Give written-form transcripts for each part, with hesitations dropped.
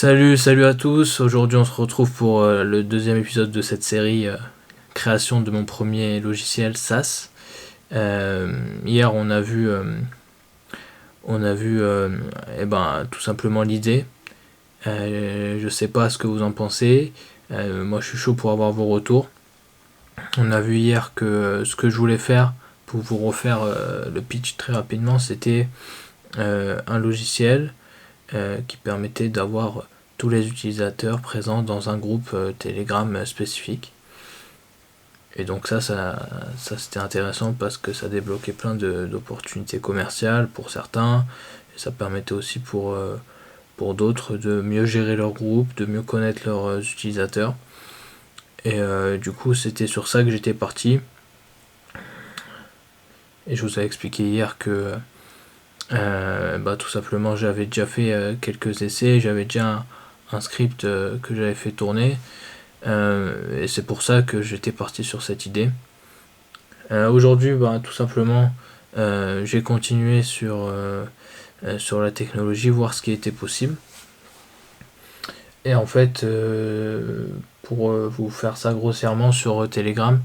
Salut à tous. Aujourd'hui, on se retrouve pour le deuxième épisode de cette série création de mon premier logiciel SaaS. Hier, on a vu tout simplement l'idée. Je sais pas ce que vous en pensez. Moi, je suis chaud pour avoir vos retours. On a vu hier que ce que je voulais faire pour vous refaire le pitch très rapidement, c'était un logiciel qui permettait d'avoir tous les utilisateurs présents dans un groupe Telegram spécifique. Et donc ça c'était intéressant parce que ça débloquait plein d'opportunités commerciales pour certains, et ça permettait aussi pour d'autres de mieux gérer leur groupe, de mieux connaître leurs utilisateurs. Et du coup c'était sur ça que j'étais parti. Et je vous ai expliqué hier que tout simplement j'avais déjà fait quelques essais, j'avais déjà un script que j'avais fait tourner, et c'est pour ça que j'étais parti sur cette idée. Aujourd'hui, tout simplement, j'ai continué sur la technologie, voir ce qui était possible. Et en fait, pour vous faire ça grossièrement, sur Telegram,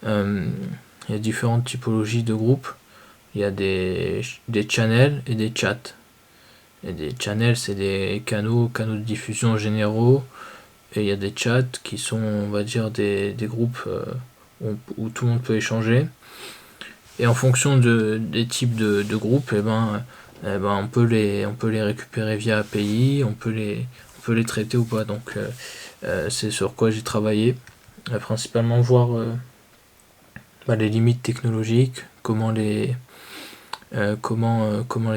il y a différentes typologies de groupes. Il y a des channels et des chats. Et des channels, c'est des canaux de diffusion généraux. Et il y a des chats qui sont, on va dire, des groupes où tout le monde peut échanger. Et en fonction des types de groupes, on peut les récupérer via API, on peut les traiter ou pas. Donc c'est sur quoi j'ai travaillé. Principalement voir les limites technologiques, comment les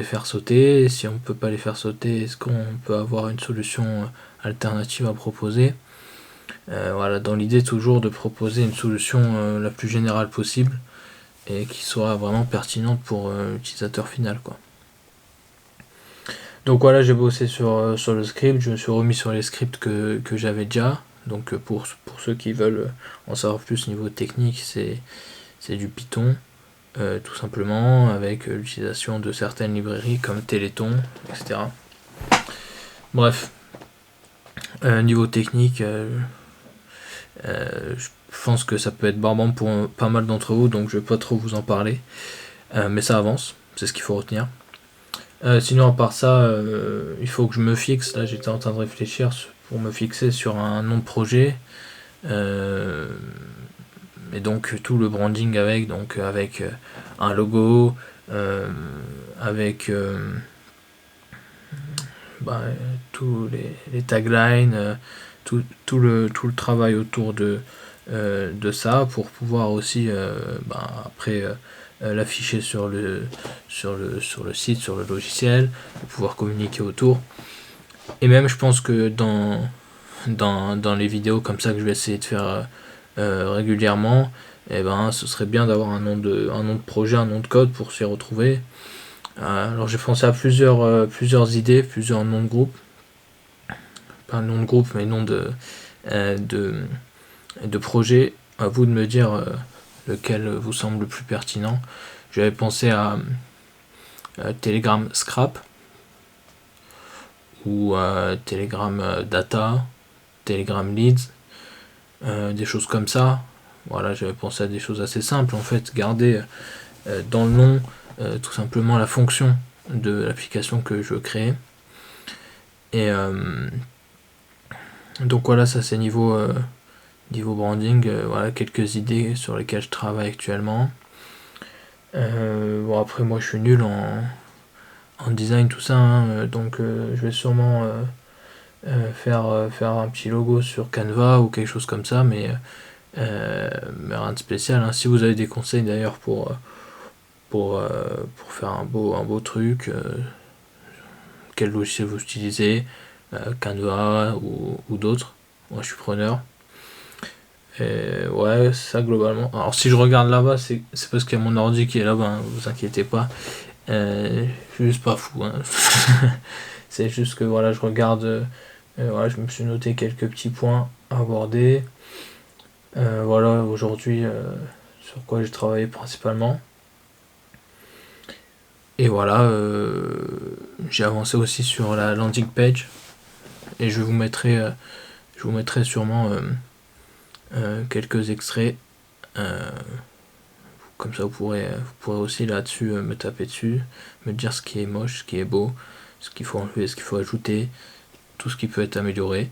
faire sauter. Si on peut pas les faire sauter, est-ce qu'on peut avoir une solution alternative à proposer. Dans l'idée toujours de proposer une solution la plus générale possible et qui soit vraiment pertinente pour l'utilisateur final, quoi. Donc voilà, j'ai bossé sur le script, je me suis remis sur les scripts que j'avais déjà. Donc pour ceux qui veulent en savoir plus niveau technique, c'est du Python, tout simplement, avec l'utilisation de certaines librairies comme Téléthon, etc. Bref, niveau technique, je pense que ça peut être barbant pour pas mal d'entre vous, donc je vais pas trop vous en parler. Mais ça avance, c'est ce qu'il faut retenir. Sinon, à part ça, il faut que je me fixe. Là, j'étais en train de réfléchir pour me fixer sur un nom de projet. Et donc, tout le branding avec un logo, avec tous les taglines, tout le travail autour de ça pour pouvoir aussi après l'afficher sur le site, sur le logiciel, pour pouvoir communiquer autour. Et même, je pense que dans les vidéos comme ça que je vais essayer de faire régulièrement, ce serait bien d'avoir un nom de projet, un nom de code pour s'y retrouver. Alors j'ai pensé à plusieurs idées, plusieurs noms de groupe. Pas nom de groupe, mais nom de projet. À vous de me dire lequel vous semble le plus pertinent. J'avais pensé à Telegram Scrap, ou Telegram Data, Telegram Leads, des choses comme ça. Voilà, j'avais pensé à des choses assez simples, en fait, garder dans le nom tout simplement la fonction de l'application que je veux créer. Et donc voilà, ça c'est niveau branding. Voilà quelques idées sur lesquelles je travaille actuellement. Après, moi je suis nul en design, tout ça, hein, donc je vais sûrement faire un petit logo sur Canva ou quelque chose comme ça, mais rien de spécial, hein. Si vous avez des conseils d'ailleurs pour faire un beau truc, quel logiciel vous utilisez, Canva ou d'autres, moi je suis preneur. Et ouais, ça globalement. Alors si je regarde là-bas, c'est parce qu'il y a mon ordi qui est là-bas, hein, vous inquiétez pas. Je suis juste pas fou, hein. C'est juste que voilà, je regarde, je me suis noté quelques petits points à aborder. Voilà, aujourd'hui, sur quoi j'ai travaillé principalement. Et voilà, j'ai avancé aussi sur la landing page. et je vous mettrai sûrement quelques extraits. Comme ça vous pourrez aussi là-dessus me taper dessus, me dire ce qui est moche, ce qui est beau, ce qu'il faut enlever, ce qu'il faut ajouter, tout ce qui peut être amélioré.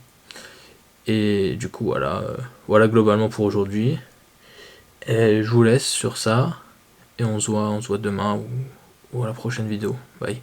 Et du coup voilà globalement pour aujourd'hui. Et je vous laisse sur ça, et on se voit demain ou à la prochaine vidéo. Bye.